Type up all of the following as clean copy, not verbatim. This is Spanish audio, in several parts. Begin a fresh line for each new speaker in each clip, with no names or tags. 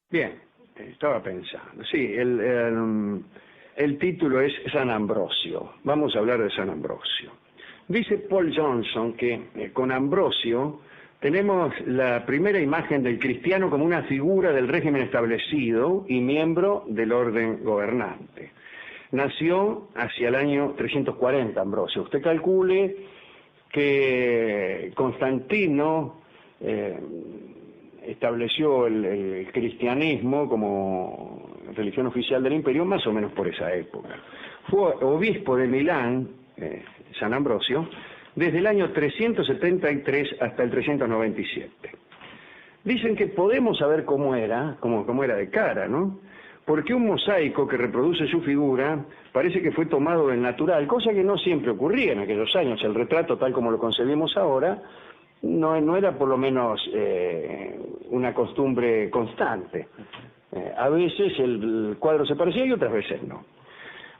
Bien, estaba pensando. Sí, el título es San Ambrosio. Vamos a hablar de San Ambrosio. Dice Paul Johnson que con Ambrosio tenemos la primera imagen del cristiano como una figura del régimen establecido y miembro del orden gobernante. Nació hacia el año 340 Ambrosio. Usted calcule que Constantino estableció el cristianismo como religión oficial del imperio más o menos por esa época. Fue obispo de Milán, San Ambrosio, desde el año 373 hasta el 397. Dicen que podemos saber cómo era de cara, ¿no? Porque un mosaico que reproduce su figura parece que fue tomado del natural, cosa que no siempre ocurría en aquellos años. El retrato, tal como lo concebimos ahora, no era por lo menos una costumbre constante. A veces el cuadro se parecía y otras veces no.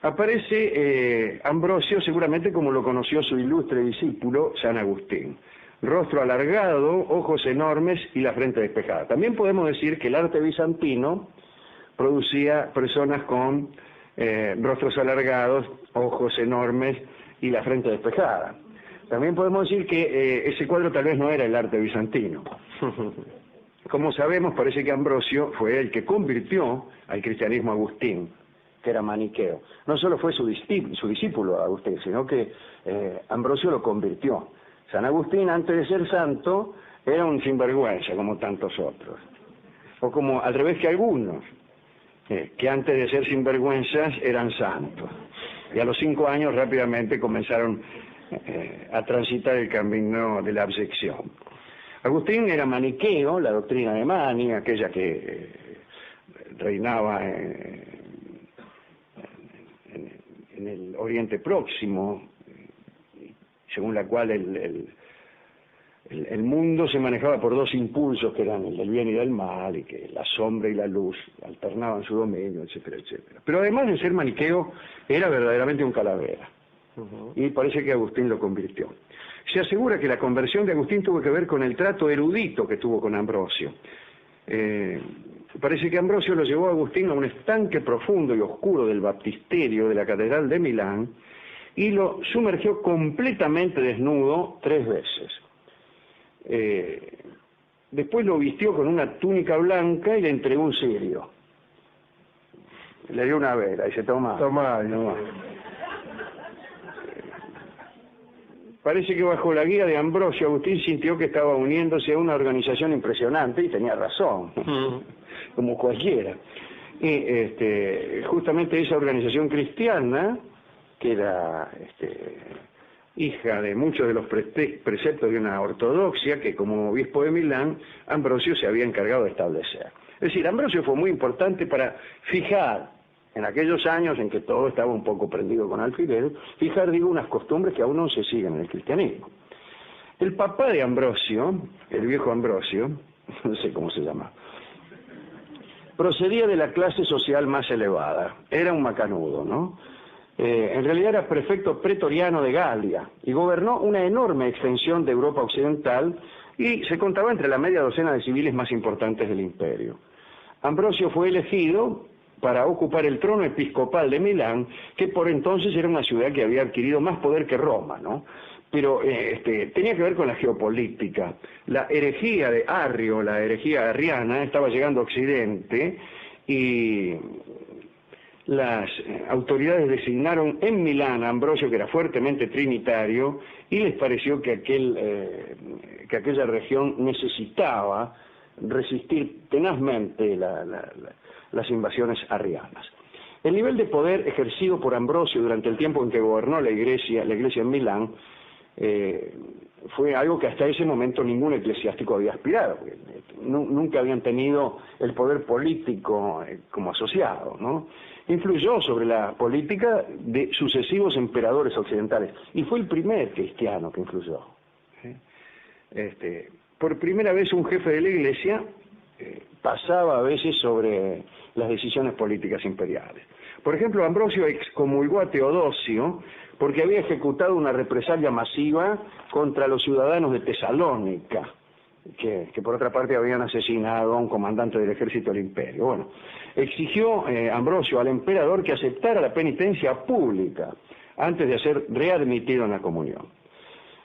Aparece Ambrosio seguramente como lo conoció su ilustre discípulo San Agustín. Rostro alargado, ojos enormes y la frente despejada. También podemos decir que el arte bizantino producía personas con rostros alargados, ojos enormes y la frente despejada. También podemos decir que ese cuadro tal vez no era el arte bizantino. Como sabemos, parece que Ambrosio fue el que convirtió al cristianismo a Agustín, que era maniqueo. No solo fue su discípulo Agustín, sino que Ambrosio lo convirtió. San Agustín, antes de ser santo, era un sinvergüenza, como tantos otros. O como al revés que algunos, que antes de ser sinvergüenzas eran santos. Y a los 5 años rápidamente comenzaron a transitar el camino de la abyección. Agustín era maniqueo, la doctrina de Mani, aquella que reinaba en el Oriente Próximo, según la cual el mundo se manejaba por dos impulsos que eran el del bien y del mal, y que la sombra y la luz alternaban su dominio, etcétera, etcétera. Pero además de ser maniqueo, era verdaderamente un calavera. Y parece que Agustín lo convirtió. Se asegura que la conversión de Agustín tuvo que ver con el trato erudito que tuvo con Ambrosio. Parece que Ambrosio lo llevó a Agustín a un estanque profundo y oscuro del baptisterio de la Catedral de Milán y lo sumergió completamente desnudo 3 veces. Después lo vistió con una túnica blanca y le entregó un cirio. Le dio una vela y dice, toma. Parece que bajo la guía de Ambrosio, Agustín sintió que estaba uniéndose a una organización impresionante y tenía razón, como cualquiera. Y justamente esa organización cristiana, que era hija de muchos de los preceptos de una ortodoxia que como obispo de Milán, Ambrosio se había encargado de establecer. Es decir, Ambrosio fue muy importante para fijar, en aquellos años en que todo estaba un poco prendido con alfileres, fijar, unas costumbres que aún no se siguen en el cristianismo. El papá de Ambrosio, el viejo Ambrosio, no sé cómo se llama, procedía de la clase social más elevada, era un macanudo, ¿no? En realidad era prefecto pretoriano de Galia y gobernó una enorme extensión de Europa occidental y se contaba entre la media docena de civiles más importantes del imperio. Ambrosio fue elegido para ocupar el trono episcopal de Milán, que por entonces era una ciudad que había adquirido más poder que Roma, ¿no? Pero tenía que ver con la geopolítica. La herejía de Arrio, la herejía arriana, estaba llegando a Occidente y las autoridades designaron en Milán a Ambrosio, que era fuertemente trinitario, y les pareció que aquella región necesitaba resistir tenazmente las invasiones arrianas. El nivel de poder ejercido por Ambrosio durante el tiempo en que gobernó la iglesia en Milán fue algo que hasta ese momento ningún eclesiástico había aspirado. Nunca habían tenido el poder político como asociado, ¿no? Influyó sobre la política de sucesivos emperadores occidentales y fue el primer cristiano que influyó. Por primera vez un jefe de la iglesia pasaba a veces sobre las decisiones políticas imperiales. Por ejemplo, Ambrosio excomulgó a Teodosio porque había ejecutado una represalia masiva contra los ciudadanos de Tesalónica. que por otra parte habían asesinado a un comandante del ejército del imperio. Bueno, exigió Ambrosio al emperador que aceptara la penitencia pública antes de ser readmitido en la comunión.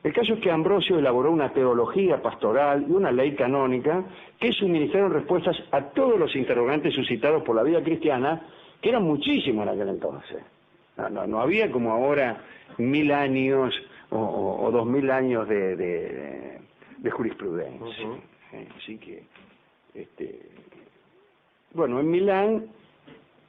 El caso es que Ambrosio elaboró una teología pastoral y una ley canónica que suministraron respuestas a todos los interrogantes suscitados por la vida cristiana, que eran muchísimos en aquel entonces. No había como ahora 1000 años o 2000 años de jurisprudencia. Así que, bueno, en Milán,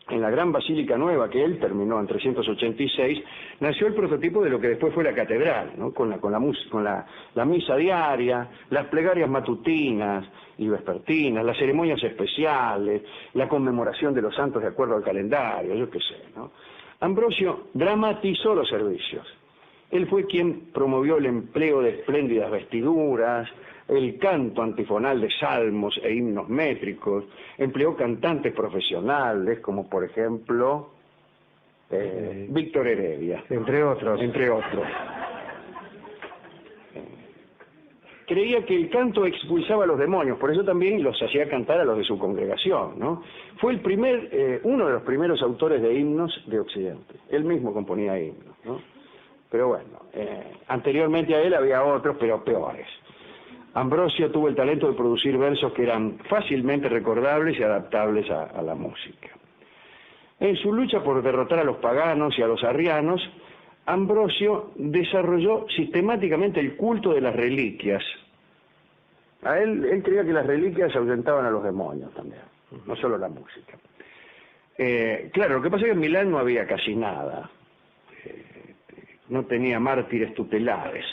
en la gran basílica nueva que él terminó en 386, nació el prototipo de lo que después fue la catedral, ¿no? con la misa diaria, las plegarias matutinas y vespertinas, las ceremonias especiales, la conmemoración de los santos de acuerdo al calendario, yo qué sé, ¿no? Ambrosio dramatizó los servicios. Él fue quien promovió el empleo de espléndidas vestiduras, el canto antifonal de salmos e himnos métricos, empleó cantantes profesionales, como por ejemplo Víctor Heredia, entre otros. Creía que el canto expulsaba a los demonios, por eso también los hacía cantar a los de su congregación, ¿no? Fue uno de los primeros autores de himnos de Occidente. Él mismo componía himnos, ¿no? Pero bueno, anteriormente a él había otros, pero peores. Ambrosio tuvo el talento de producir versos que eran fácilmente recordables y adaptables a la música. En su lucha por derrotar a los paganos y a los arrianos, Ambrosio desarrolló sistemáticamente el culto de las reliquias. Él creía que las reliquias ahuyentaban a los demonios también, no solo la música. Claro, lo que pasa es que en Milán no había casi nada. No tenía mártires tutelares.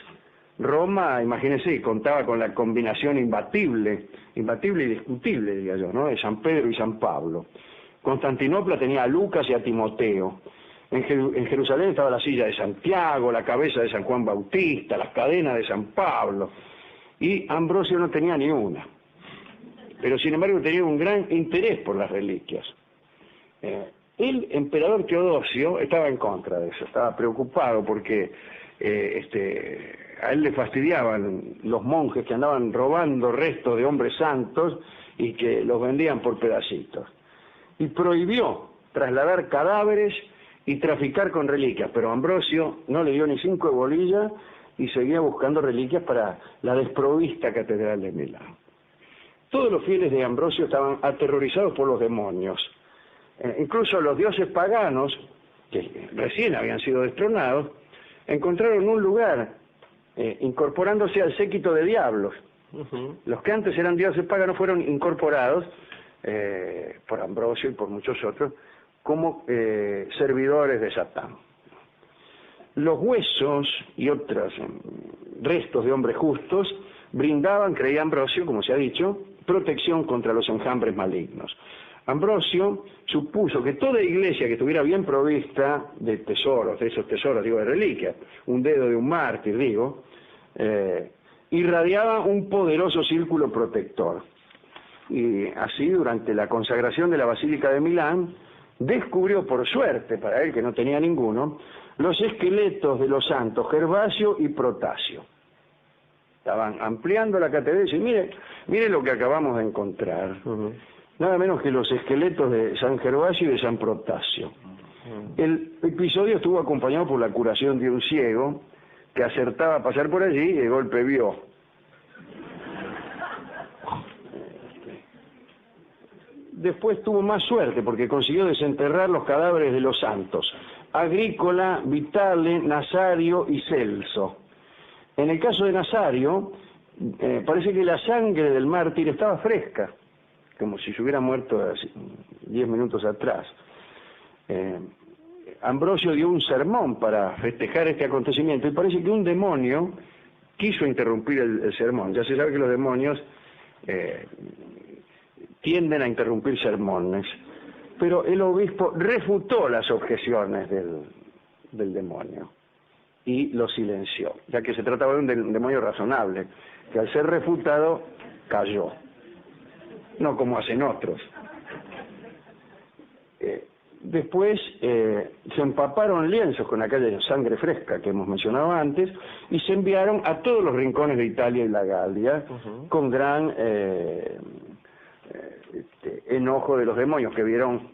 Roma, imagínense, contaba con la combinación imbatible y discutible, diría yo, ¿no? De San Pedro y San Pablo. Constantinopla tenía a Lucas y a Timoteo. En Jerusalén estaba la silla de Santiago, la cabeza de San Juan Bautista, las cadenas de San Pablo. Y Ambrosio no tenía ni una. Pero sin embargo tenía un gran interés por las reliquias. El emperador Teodosio estaba en contra de eso, estaba preocupado porque a él le fastidiaban los monjes que andaban robando restos de hombres santos y que los vendían por pedacitos. Y prohibió trasladar cadáveres y traficar con reliquias, pero Ambrosio no le dio ni 5 de bolilla y seguía buscando reliquias para la desprovista catedral de Milán. Todos los fieles de Ambrosio estaban aterrorizados por los demonios. Incluso los dioses paganos, que recién habían sido destronados, encontraron un lugar incorporándose al séquito de diablos. Los que antes eran dioses paganos fueron incorporados por Ambrosio y por muchos otros como servidores de Satán. Los huesos y otros restos de hombres justos brindaban, creía Ambrosio, como se ha dicho, protección contra los enjambres malignos. Ambrosio supuso que toda iglesia que estuviera bien provista de tesoros, de esos tesoros, de reliquias, un dedo de un mártir, irradiaba un poderoso círculo protector. Y así, durante la consagración de la Basílica de Milán, descubrió, por suerte para él que no tenía ninguno, los esqueletos de los santos Gervasio y Protasio. Estaban ampliando la catedral y dicen, mire lo que acabamos de encontrar. Nada menos que los esqueletos de San Gervasio y de San Protasio. El episodio estuvo acompañado por la curación de un ciego que acertaba a pasar por allí y de golpe vio. Después tuvo más suerte porque consiguió desenterrar los cadáveres de los santos Agrícola, Vitale, Nazario y Celso. En el caso de Nazario, parece que la sangre del mártir estaba fresca, como si se hubiera muerto 10 minutos atrás. Ambrosio dio un sermón para festejar este acontecimiento y parece que un demonio quiso interrumpir el sermón. Ya se sabe que los demonios tienden a interrumpir sermones, pero el obispo refutó las objeciones del demonio y lo silenció, ya que se trataba de un demonio razonable, que al ser refutado cayó, no como hacen otros. Después se empaparon lienzos con aquella sangre fresca que hemos mencionado antes y se enviaron a todos los rincones de Italia y la Galia con gran enojo de los demonios que vieron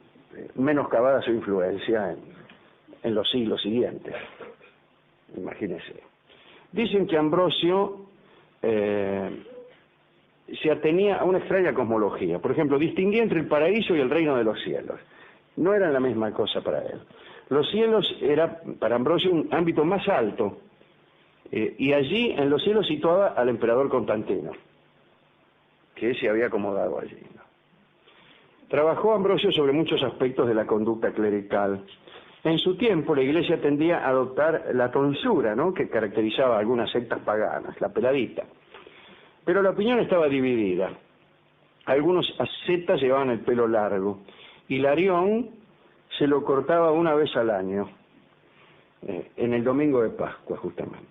menoscabada su influencia en los siglos siguientes. Imagínense. Dicen que Ambrosio se atenía a una extraña cosmología. Por ejemplo, distinguía entre el paraíso y el reino de los cielos. No eran la misma cosa para él. Los cielos era para Ambrosio un ámbito más alto, y allí en los cielos situaba al emperador Constantino, que se había acomodado allí, ¿no? Trabajó Ambrosio sobre muchos aspectos de la conducta clerical. En su tiempo la Iglesia tendía a adoptar la tonsura, ¿no?, que caracterizaba a algunas sectas paganas, la peladita. Pero la opinión estaba dividida. Algunos ascetas llevaban el pelo largo, y Hilarión se lo cortaba una vez al año, en el domingo de Pascua justamente.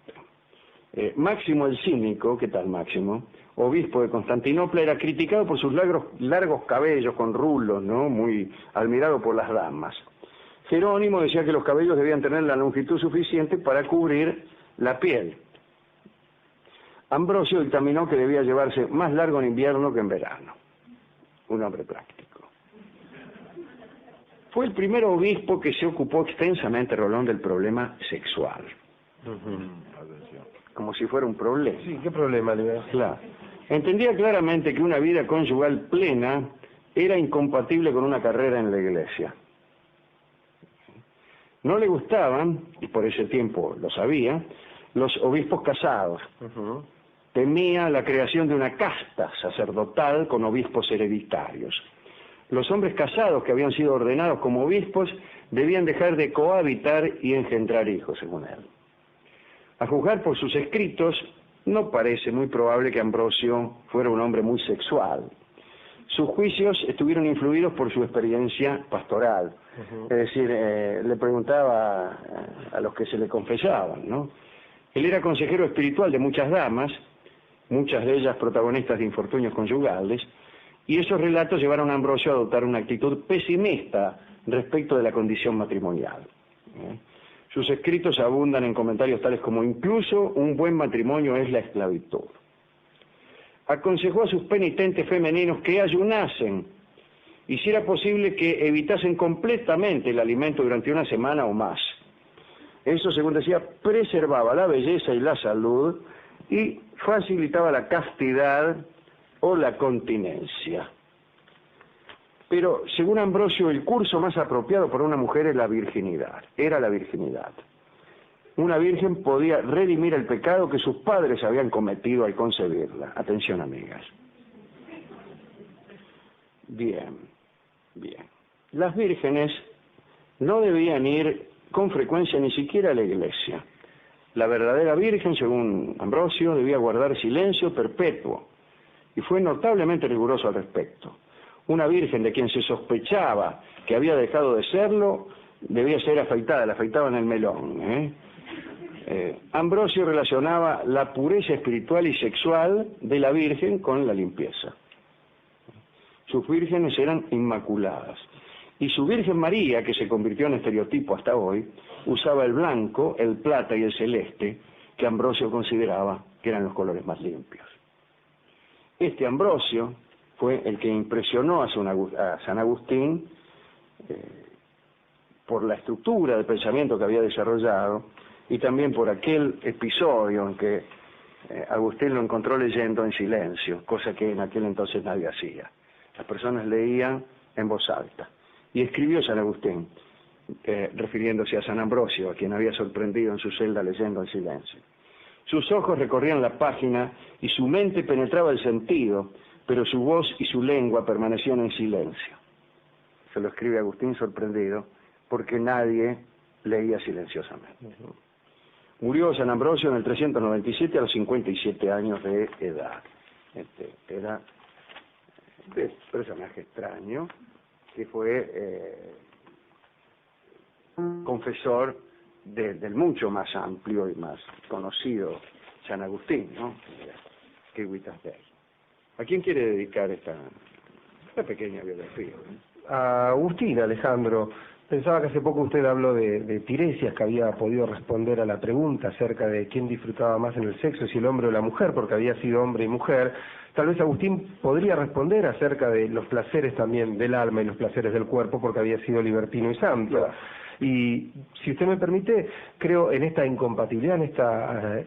Máximo el Cínico, ¿qué tal Máximo?, obispo de Constantinopla, era criticado por sus largos cabellos con rulos, ¿no?, muy admirado por las damas. Jerónimo decía que los cabellos debían tener la longitud suficiente para cubrir la piel. Ambrosio dictaminó que debía llevarse más largo en invierno que en verano. Un hombre práctico. Fue el primer obispo que se ocupó extensamente, Rolón, del problema sexual. Como si fuera un problema.
Sí, ¿qué problema?
Claro. Entendía claramente que una vida conyugal plena era incompatible con una carrera en la Iglesia. No le gustaban, y por ese tiempo lo sabía, los obispos casados. Temía la creación de una casta sacerdotal con obispos hereditarios. Los hombres casados que habían sido ordenados como obispos debían dejar de cohabitar y engendrar hijos, según él. A juzgar por sus escritos, no parece muy probable que Ambrosio fuera un hombre muy sexual. Sus juicios estuvieron influidos por su experiencia pastoral. Es decir, le preguntaba a los que se le confesaban, ¿no? Él era consejero espiritual de muchas damas, muchas de ellas protagonistas de infortunios conyugales, y esos relatos llevaron a Ambrosio a adoptar una actitud pesimista respecto de la condición matrimonial. Sus escritos abundan en comentarios tales como: incluso un buen matrimonio es la esclavitud. Aconsejó a sus penitentes femeninos que ayunasen y, si era posible, que evitasen completamente el alimento durante una semana o más. Eso, según decía, preservaba la belleza y la salud y facilitaba la castidad o la continencia. Pero, según Ambrosio, el curso más apropiado para una mujer es la virginidad. Era la virginidad. Una virgen podía redimir el pecado que sus padres habían cometido al concebirla. Atención, amigas. Bien, bien. Las vírgenes no debían ir con frecuencia ni siquiera a la iglesia. La verdadera virgen, según Ambrosio, debía guardar silencio perpetuo, y fue notablemente riguroso al respecto. Una virgen de quien se sospechaba que había dejado de serlo debía ser afeitada, la afeitaban el melón. Ambrosio relacionaba la pureza espiritual y sexual de la virgen con la limpieza. Sus vírgenes eran inmaculadas. Y su Virgen María, que se convirtió en estereotipo hasta hoy, usaba el blanco, el plata y el celeste, que Ambrosio consideraba que eran los colores más limpios. Este Ambrosio fue el que impresionó a San Agustín por la estructura de pensamiento que había desarrollado, y también por aquel episodio en que Agustín lo encontró leyendo en silencio, cosa que en aquel entonces nadie hacía. Las personas leían en voz alta. Y escribió San Agustín, refiriéndose a San Ambrosio, a quien había sorprendido en su celda leyendo en silencio. Sus ojos recorrían la página y su mente penetraba el sentido, pero su voz y su lengua permanecían en silencio. Se lo escribe Agustín sorprendido, porque nadie leía silenciosamente. Murió San Ambrosio en el 397 a los 57 años de edad. Era un personaje extraño, que fue confesor del mucho más amplio y más conocido San Agustín, ¿no? Que Wittenberg. ¿A quién quiere dedicar esta pequeña biografía?
A Agustín, Alejandro. Pensaba que hace poco usted habló de Tiresias, que había podido responder a la pregunta acerca de quién disfrutaba más en el sexo, si el hombre o la mujer, porque había sido hombre y mujer. Tal vez Agustín podría responder acerca de los placeres también del alma y los placeres del cuerpo, porque había sido libertino y santo.
Claro.
Y si usted me permite, creo en esta incompatibilidad,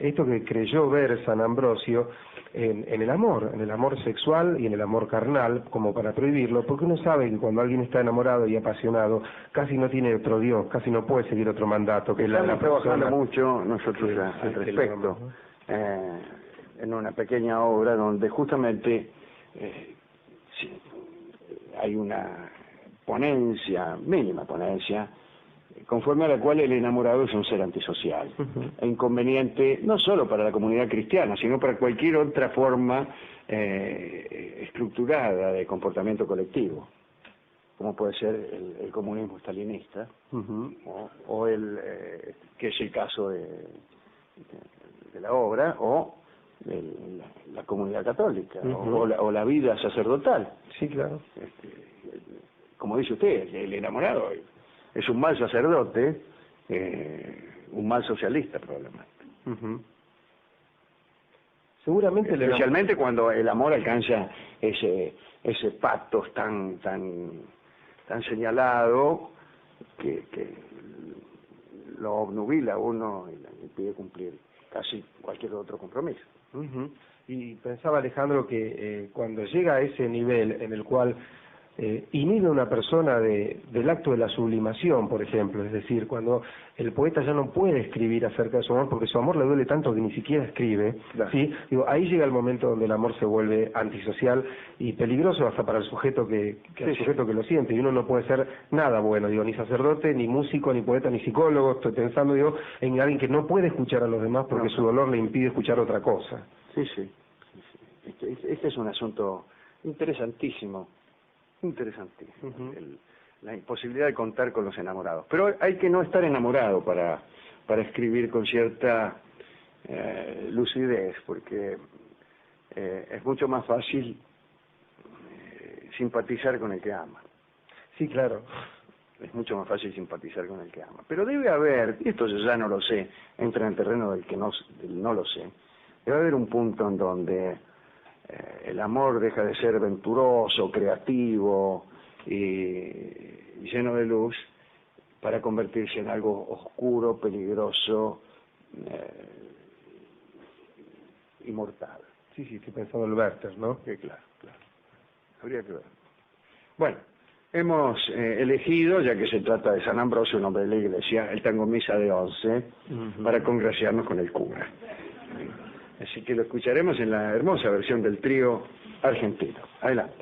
esto que creyó ver San Ambrosio en el amor sexual y en el amor carnal, como para prohibirlo, porque uno sabe que cuando alguien está enamorado y apasionado, casi no tiene otro Dios, casi no puede seguir otro mandato que la
Estamos trabajando
persona.
mucho nosotros al respecto, en una pequeña obra donde justamente sí, hay una ponencia, mínima ponencia, conforme a la cual el enamorado es un ser antisocial, e inconveniente no solo para la comunidad cristiana, sino para cualquier otra forma estructurada de comportamiento colectivo, como puede ser el comunismo stalinista, o el que es el caso de la obra, o la comunidad católica, o la vida sacerdotal.
Sí, claro.
Como dice usted, el enamorado es un mal sacerdote, un mal socialista probablemente.
Seguramente
especialmente cuando el amor alcanza ese pathos tan señalado que lo obnubila a uno y le impide cumplir casi cualquier otro compromiso.
Y pensaba, Alejandro, que cuando llega a ese nivel en el cual inhibe una persona del acto de la sublimación, por ejemplo, es decir, cuando el poeta ya no puede escribir acerca de su amor porque su amor le duele tanto que ni siquiera escribe, claro. ¿Sí? Digo, ahí llega el momento donde el amor se vuelve antisocial y peligroso hasta para el sujeto que lo siente, y uno no puede ser nada bueno, digo, ni sacerdote, ni músico, ni poeta, ni psicólogo. Estoy pensando, digo, en alguien que no puede escuchar a los demás porque su dolor le impide escuchar otra cosa.
Sí. Este es un asunto interesantísimo. La imposibilidad de contar con los enamorados. Pero hay que no estar enamorado para escribir con cierta lucidez, porque es mucho más fácil simpatizar con el que ama.
Sí, claro.
Es mucho más fácil simpatizar con el que ama. Pero debe haber, y esto yo ya no lo sé, entra en el terreno del no lo sé, debe haber un punto en donde el amor deja de ser venturoso, creativo y lleno de luz para convertirse en algo oscuro, peligroso y mortal.
Sí, estoy pensando en el Werther, ¿no?
Sí, claro. Habría que ver. Bueno, hemos elegido, ya que se trata de San Ambrosio, un hombre de la Iglesia, el tango Misa de 11, para congraciarnos con el cura. Así que lo escucharemos en la hermosa versión del trío argentino. Adelante.